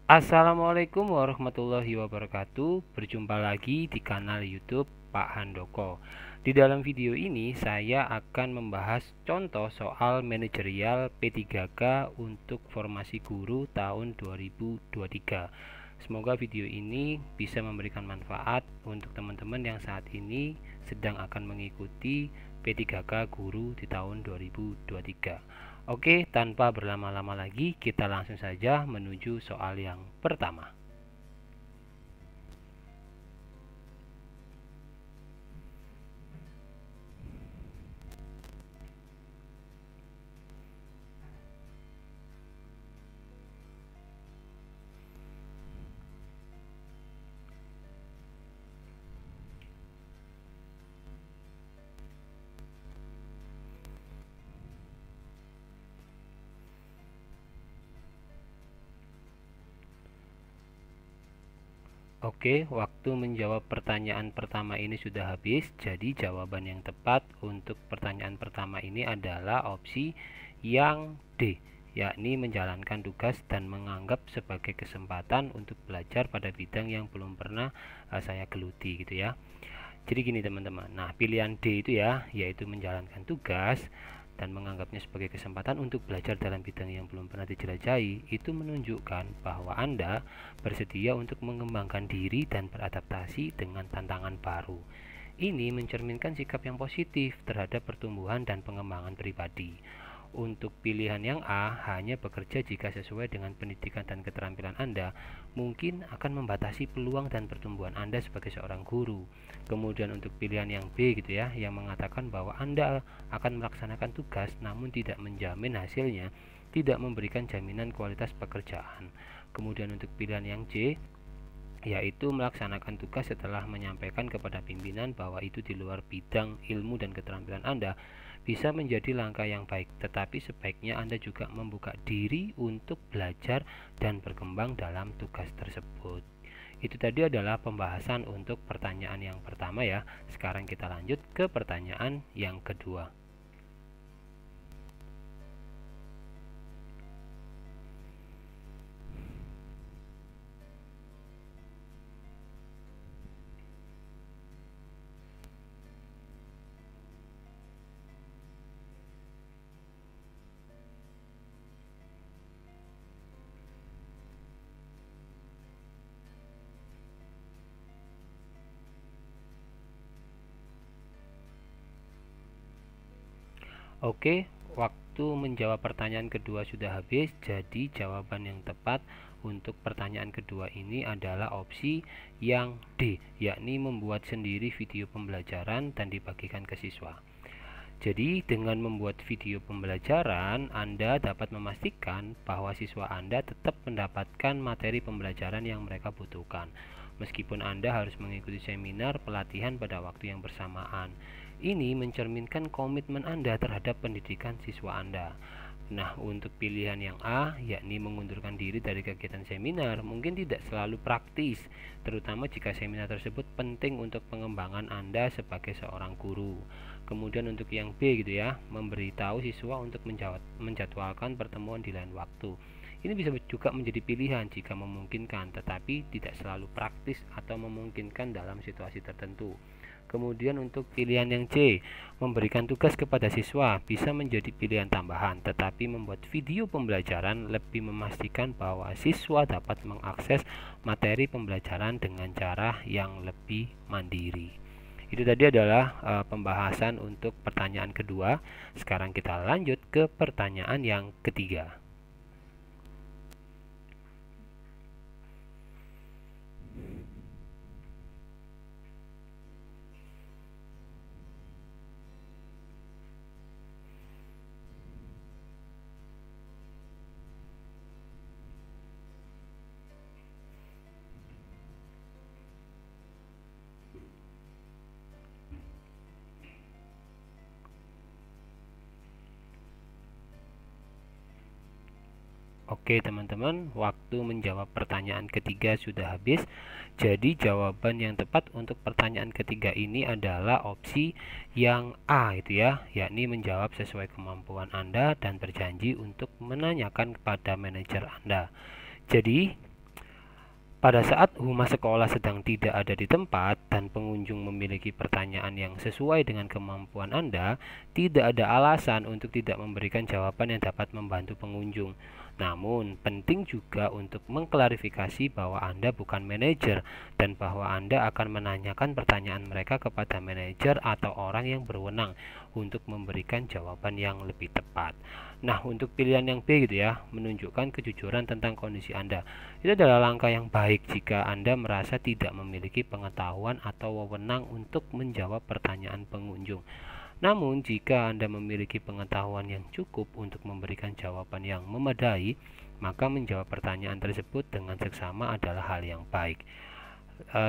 Assalamualaikum warahmatullahi wabarakatuh. Berjumpa lagi di kanal YouTube Pak Handoko. Di dalam video ini saya akan membahas contoh soal manajerial P3K untuk formasi guru tahun 2023. Semoga video ini bisa memberikan manfaat untuk teman-teman yang saat ini sedang akan mengikuti P3K guru di tahun 2023. Oke, tanpa berlama-lama lagi, kita langsung saja menuju soal yang pertama. Oke, waktu menjawab pertanyaan pertama ini sudah habis. Jadi jawaban yang tepat untuk pertanyaan pertama ini adalah opsi yang D, yakni menjalankan tugas dan menganggap sebagai kesempatan untuk belajar pada bidang yang belum pernah saya geluti gitu ya. Jadi gini teman-teman. Nah, pilihan D itu ya, yaitu menjalankan tugas dan menganggapnya sebagai kesempatan untuk belajar dalam bidang yang belum pernah dijelajahi, itu menunjukkan bahwa Anda bersedia untuk mengembangkan diri dan beradaptasi dengan tantangan baru. Ini mencerminkan sikap yang positif terhadap pertumbuhan dan pengembangan pribadi. Untuk pilihan yang A, hanya bekerja jika sesuai dengan pendidikan dan keterampilan Anda, mungkin akan membatasi peluang dan pertumbuhan Anda sebagai seorang guru. Kemudian untuk pilihan yang B gitu ya, yang mengatakan bahwa Anda akan melaksanakan tugas namun tidak menjamin hasilnya, tidak memberikan jaminan kualitas pekerjaan. Kemudian untuk pilihan yang C, yaitu melaksanakan tugas setelah menyampaikan kepada pimpinan bahwa itu di luar bidang ilmu dan keterampilan Anda, bisa menjadi langkah yang baik, tetapi sebaiknya Anda juga membuka diri untuk belajar dan berkembang dalam tugas tersebut. Itu tadi adalah pembahasan untuk pertanyaan yang pertama ya. Sekarang kita lanjut ke pertanyaan yang kedua. Oke, waktu menjawab pertanyaan kedua sudah habis, jadi jawaban yang tepat untuk pertanyaan kedua ini adalah opsi yang D, yakni membuat sendiri video pembelajaran dan dibagikan ke siswa. Jadi, dengan membuat video pembelajaran, Anda dapat memastikan bahwa siswa Anda tetap mendapatkan materi pembelajaran yang mereka butuhkan, meskipun Anda harus mengikuti seminar pelatihan pada waktu yang bersamaan. Ini mencerminkan komitmen Anda terhadap pendidikan siswa Anda. Nah, untuk pilihan yang A, yakni mengundurkan diri dari kegiatan seminar, mungkin tidak selalu praktis, terutama jika seminar tersebut penting untuk pengembangan Anda sebagai seorang guru. Kemudian untuk yang B gitu ya, memberitahu siswa untuk menjadwalkan pertemuan di lain waktu. Ini bisa juga menjadi pilihan jika memungkinkan, tetapi tidak selalu praktis atau memungkinkan dalam situasi tertentu. Kemudian untuk pilihan yang C, memberikan tugas kepada siswa bisa menjadi pilihan tambahan, tetapi membuat video pembelajaran lebih memastikan bahwa siswa dapat mengakses materi pembelajaran dengan cara yang lebih mandiri. Itu tadi adalah pembahasan untuk pertanyaan kedua. Sekarang kita lanjut ke pertanyaan yang ketiga. Oke teman-teman, waktu menjawab pertanyaan ketiga sudah habis. Jadi jawaban yang tepat untuk pertanyaan ketiga ini adalah opsi yang A itu ya, yakni menjawab sesuai kemampuan Anda dan berjanji untuk menanyakan kepada manajer Anda. Jadi Pada saat humas sekolah sedang tidak ada di tempat dan pengunjung memiliki pertanyaan yang sesuai dengan kemampuan Anda, tidak ada alasan untuk tidak memberikan jawaban yang dapat membantu pengunjung. Namun, penting juga untuk mengklarifikasi bahwa Anda bukan manajer dan bahwa Anda akan menanyakan pertanyaan mereka kepada manajer atau orang yang berwenang untuk memberikan jawaban yang lebih tepat. Nah, untuk pilihan yang B gitu ya, menunjukkan kejujuran tentang kondisi Anda. Itu adalah langkah yang baik jika Anda merasa tidak memiliki pengetahuan atau wewenang untuk menjawab pertanyaan pengunjung. Namun, jika Anda memiliki pengetahuan yang cukup untuk memberikan jawaban yang memadai, maka menjawab pertanyaan tersebut dengan seksama adalah hal yang baik.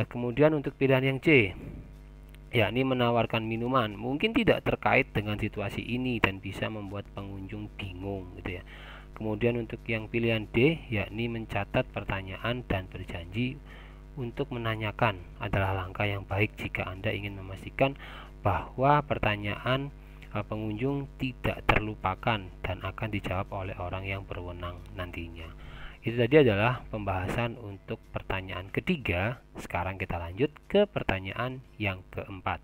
Kemudian untuk pilihan yang C, yakni menawarkan minuman, mungkin tidak terkait dengan situasi ini dan bisa membuat pengunjung bingung gitu ya. Kemudian untuk yang pilihan D, yakni mencatat pertanyaan dan berjanji untuk menanyakan, adalah langkah yang baik jika Anda ingin memastikan bahwa pertanyaan pengunjung tidak terlupakan dan akan dijawab oleh orang yang berwenang nantinya. Itu tadi adalah pembahasan untuk pertanyaan ketiga. Sekarang kita lanjut ke pertanyaan yang keempat.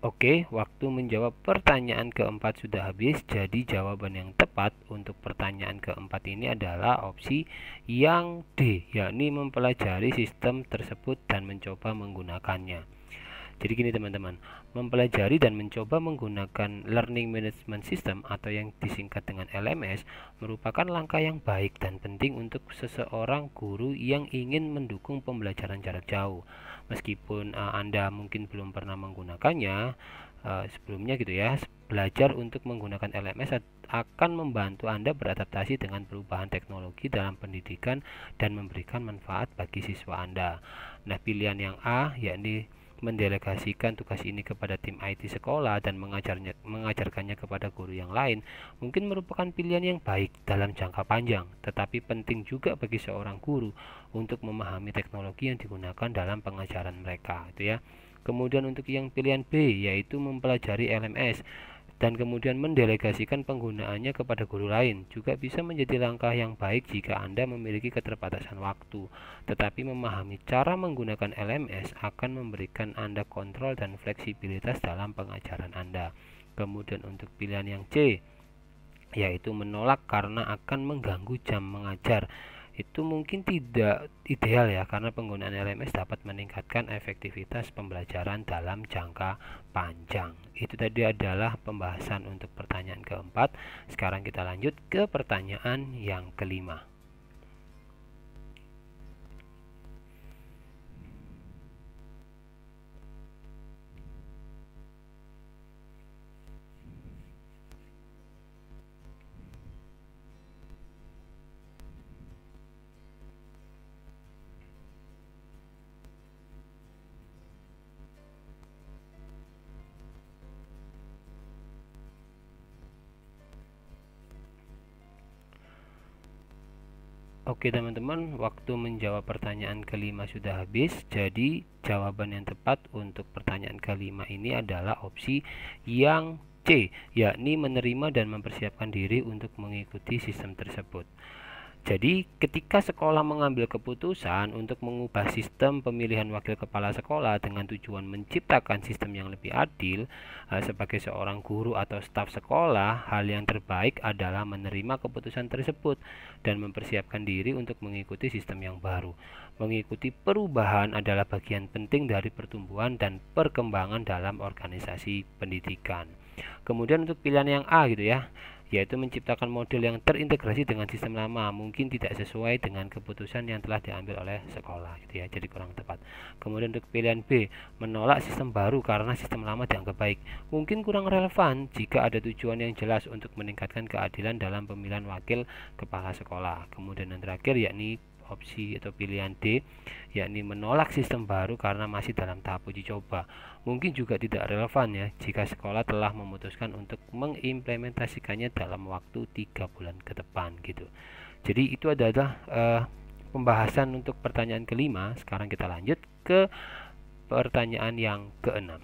Oke, waktu menjawab pertanyaan keempat sudah habis, jadi jawaban yang tepat untuk pertanyaan keempat ini adalah opsi yang D, yakni mempelajari sistem tersebut dan mencoba menggunakannya. Jadi gini teman-teman, mempelajari dan mencoba menggunakan Learning Management System atau yang disingkat dengan LMS merupakan langkah yang baik dan penting untuk seseorang guru yang ingin mendukung pembelajaran jarak jauh. Meskipun Anda mungkin belum pernah menggunakannya sebelumnya gitu ya, belajar untuk menggunakan LMS akan membantu Anda beradaptasi dengan perubahan teknologi dalam pendidikan dan memberikan manfaat bagi siswa Anda. Nah, pilihan yang A yakni mendelegasikan tugas ini kepada tim IT sekolah dan mengajarkannya kepada guru yang lain mungkin merupakan pilihan yang baik dalam jangka panjang, tetapi penting juga bagi seorang guru untuk memahami teknologi yang digunakan dalam pengajaran mereka, itu ya. Kemudian untuk yang pilihan B yaitu mempelajari LMS dan kemudian mendelegasikan penggunaannya kepada guru lain juga bisa menjadi langkah yang baik jika Anda memiliki keterbatasan waktu. Tetapi memahami cara menggunakan LMS akan memberikan Anda kontrol dan fleksibilitas dalam pengajaran Anda. Kemudian untuk pilihan yang C, yaitu menolak karena akan mengganggu jam mengajar. Itu mungkin tidak ideal ya, karena penggunaan LMS dapat meningkatkan efektivitas pembelajaran dalam jangka panjang. Itu tadi adalah pembahasan untuk pertanyaan keempat. Sekarang kita lanjut ke pertanyaan yang kelima. Oke teman-teman, waktu menjawab pertanyaan kelima sudah habis. Jadi jawaban yang tepat untuk pertanyaan kelima ini adalah opsi yang C, yakni menerima dan mempersiapkan diri untuk mengikuti sistem tersebut. Jadi ketika sekolah mengambil keputusan untuk mengubah sistem pemilihan wakil kepala sekolah dengan tujuan menciptakan sistem yang lebih adil, sebagai seorang guru atau staf sekolah, hal yang terbaik adalah menerima keputusan tersebut dan mempersiapkan diri untuk mengikuti sistem yang baru. Mengikuti perubahan adalah bagian penting dari pertumbuhan dan perkembangan dalam organisasi pendidikan. Kemudian untuk pilihan yang A gitu ya, yaitu menciptakan model yang terintegrasi dengan sistem lama, mungkin tidak sesuai dengan keputusan yang telah diambil oleh sekolah gitu ya, jadi kurang tepat. Kemudian untuk pilihan B, menolak sistem baru karena sistem lama dianggap baik, mungkin kurang relevan jika ada tujuan yang jelas untuk meningkatkan keadilan dalam pemilihan wakil kepala sekolah. Kemudian yang terakhir yakni opsi atau pilihan D, yakni menolak sistem baru karena masih dalam tahap uji coba. Mungkin juga tidak relevan ya jika sekolah telah memutuskan untuk mengimplementasikannya dalam waktu 3 bulan ke depan gitu. Jadi itu adalah pembahasan untuk pertanyaan kelima. Sekarang kita lanjut ke pertanyaan yang keenam.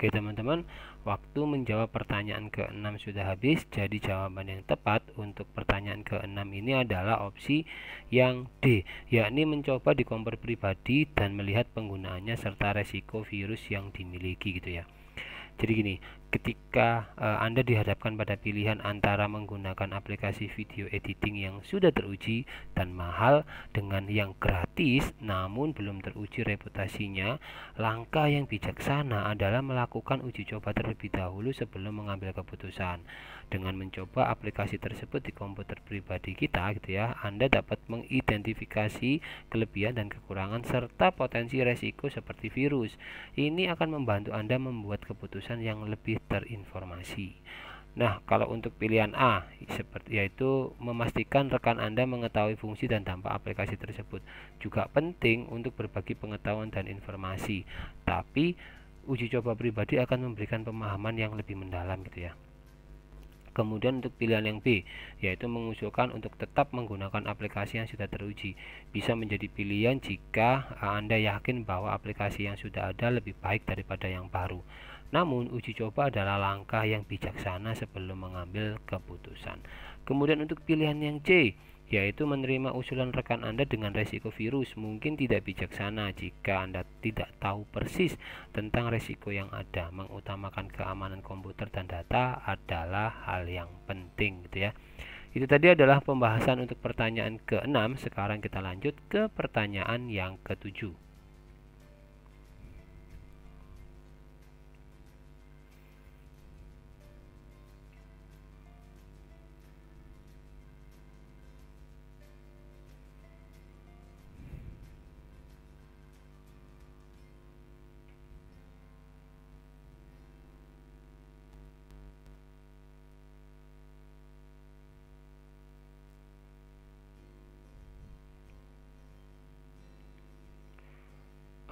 Oke teman-teman, waktu menjawab pertanyaan ke-6 sudah habis. Jadi jawaban yang tepat untuk pertanyaan ke-6 ini adalah opsi yang D, yakni mencoba di komputer pribadi dan melihat penggunaannya serta resiko virus yang dimiliki gitu ya. Jadi gini, ketika Anda dihadapkan pada pilihan antara menggunakan aplikasi video editing yang sudah teruji dan mahal dengan yang gratis namun belum teruji reputasinya, langkah yang bijaksana adalah melakukan uji coba terlebih dahulu sebelum mengambil keputusan. Dengan mencoba aplikasi tersebut di komputer pribadi kita gitu ya, Anda dapat mengidentifikasi kelebihan dan kekurangan serta potensi resiko seperti virus. Ini akan membantu Anda membuat keputusan yang lebih terinformasi. Nah, kalau untuk pilihan A, yaitu memastikan rekan Anda mengetahui fungsi dan dampak aplikasi tersebut. Juga penting untuk berbagi pengetahuan dan informasi. Tapi uji coba pribadi akan memberikan pemahaman yang lebih mendalam gitu ya. Kemudian untuk pilihan yang B, yaitu mengusulkan untuk tetap menggunakan aplikasi yang sudah teruji. Bisa menjadi pilihan jika Anda yakin bahwa aplikasi yang sudah ada lebih baik daripada yang baru. Namun, uji coba adalah langkah yang bijaksana sebelum mengambil keputusan. Kemudian untuk pilihan yang C, yaitu menerima usulan rekan Anda dengan resiko virus. Mungkin tidak bijaksana jika Anda tidak tahu persis tentang resiko yang ada. Mengutamakan keamanan komputer dan data adalah hal yang penting gitu ya. Itu tadi adalah pembahasan untuk pertanyaan ke-6. Sekarang kita lanjut ke pertanyaan yang ke-7.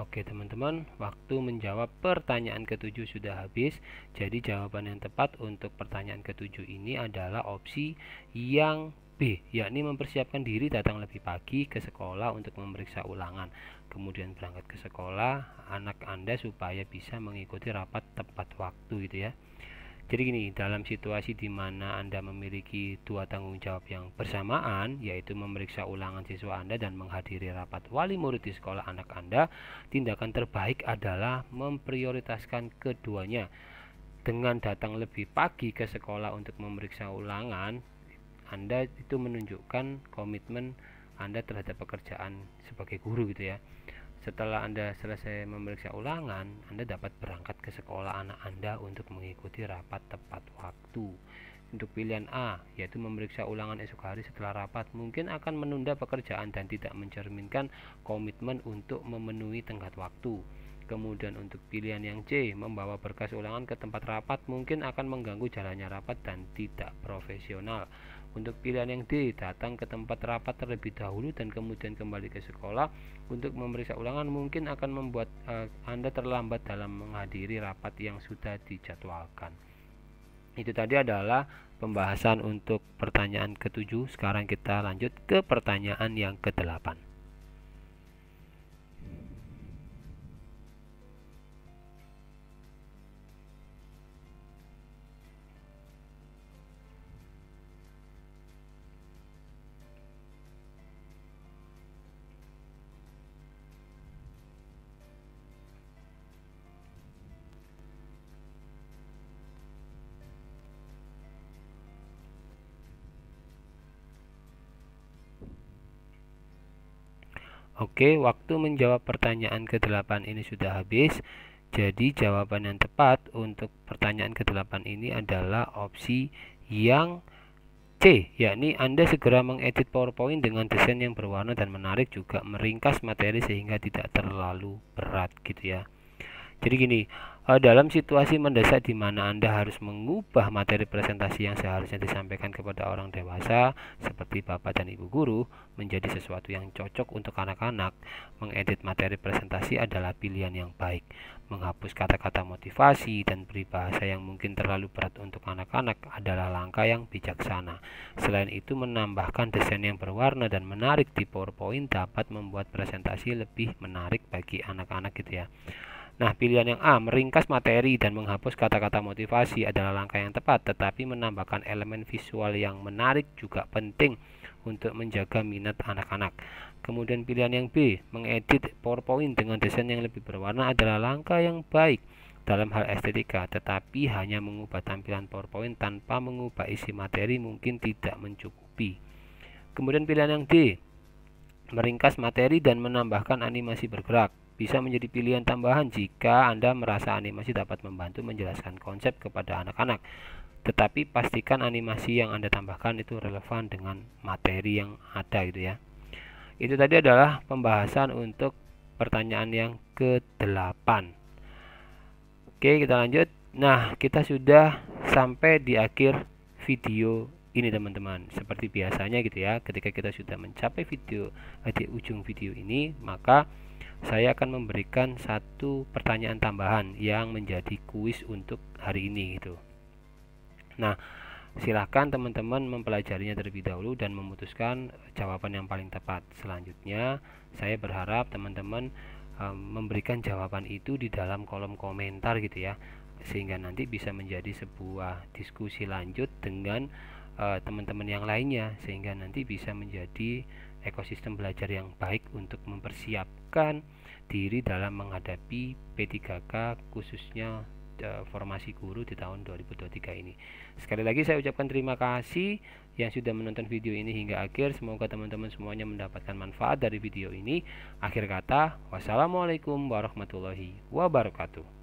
Oke teman-teman, waktu menjawab pertanyaan ke-7 sudah habis. Jadi jawaban yang tepat untuk pertanyaan ke-7 ini adalah opsi yang B, yakni mempersiapkan diri datang lebih pagi ke sekolah untuk memeriksa ulangan. Kemudian berangkat ke sekolah anak Anda supaya bisa mengikuti rapat tepat waktu gitu ya. Jadi gini, dalam situasi di mana Anda memiliki dua tanggung jawab yang bersamaan, yaitu memeriksa ulangan siswa Anda dan menghadiri rapat wali murid di sekolah anak Anda, tindakan terbaik adalah memprioritaskan keduanya. Dengan datang lebih pagi ke sekolah untuk memeriksa ulangan, Anda itu menunjukkan komitmen Anda terhadap pekerjaan sebagai guru gitu ya. Setelah Anda selesai memeriksa ulangan, Anda dapat berangkat ke sekolah anak Anda untuk mengikuti rapat tepat waktu. Untuk pilihan A, yaitu memeriksa ulangan esok hari setelah rapat, mungkin akan menunda pekerjaan dan tidak mencerminkan komitmen untuk memenuhi tenggat waktu. Kemudian untuk pilihan yang C, membawa berkas ulangan ke tempat rapat, mungkin akan mengganggu jalannya rapat dan tidak profesional. Untuk pilihan yang D, datang ke tempat rapat terlebih dahulu dan kemudian kembali ke sekolah untuk memeriksa ulangan, mungkin akan membuat Anda terlambat dalam menghadiri rapat yang sudah dijadwalkan. Itu tadi adalah pembahasan untuk pertanyaan ke-7. Sekarang kita lanjut ke pertanyaan yang ke-8. Oke, waktu menjawab pertanyaan ke-8 ini sudah habis. Jadi jawaban yang tepat untuk pertanyaan ke-8 ini adalah opsi yang C, yakni Anda segera mengedit PowerPoint dengan desain yang berwarna dan menarik, juga meringkas materi sehingga tidak terlalu berat gitu ya. Jadi gini, dalam situasi mendesak di mana Anda harus mengubah materi presentasi yang seharusnya disampaikan kepada orang dewasa seperti Bapak dan Ibu guru menjadi sesuatu yang cocok untuk anak-anak, mengedit materi presentasi adalah pilihan yang baik. Menghapus kata-kata motivasi dan peribahasa yang mungkin terlalu berat untuk anak-anak adalah langkah yang bijaksana. Selain itu, menambahkan desain yang berwarna dan menarik di PowerPoint dapat membuat presentasi lebih menarik bagi anak-anak gitu ya. Nah, pilihan yang A, meringkas materi dan menghapus kata-kata motivasi adalah langkah yang tepat, tetapi menambahkan elemen visual yang menarik juga penting untuk menjaga minat anak-anak. Kemudian pilihan yang B, mengedit PowerPoint dengan desain yang lebih berwarna adalah langkah yang baik dalam hal estetika, tetapi hanya mengubah tampilan PowerPoint tanpa mengubah isi materi mungkin tidak mencukupi. Kemudian pilihan yang D, meringkas materi dan menambahkan animasi bergerak bisa menjadi pilihan tambahan jika Anda merasa animasi dapat membantu menjelaskan konsep kepada anak-anak. Tetapi pastikan animasi yang Anda tambahkan itu relevan dengan materi yang ada gitu ya. Itu tadi adalah pembahasan untuk pertanyaan yang ke-8. Oke, kita lanjut. Nah, kita sudah sampai di akhir video ini teman-teman. Seperti biasanya gitu ya, ketika kita sudah mencapai di ujung video ini, maka saya akan memberikan satu pertanyaan tambahan yang menjadi kuis untuk hari ini gitu. Nah, silahkan teman-teman mempelajarinya terlebih dahulu dan memutuskan jawaban yang paling tepat. Selanjutnya, saya berharap teman-teman memberikan jawaban itu di dalam kolom komentar gitu ya, sehingga nanti bisa menjadi sebuah diskusi lanjut dengan teman-teman yang lainnya, sehingga nanti bisa menjadi ekosistem belajar yang baik untuk mempersiapkan diri dalam menghadapi P3K khususnya formasi guru di tahun 2023 ini. Sekali lagi saya ucapkan terima kasih yang sudah menonton video ini hingga akhir. Semoga teman-teman semuanya mendapatkan manfaat dari video ini. Akhir kata, wassalamualaikum warahmatullahi wabarakatuh.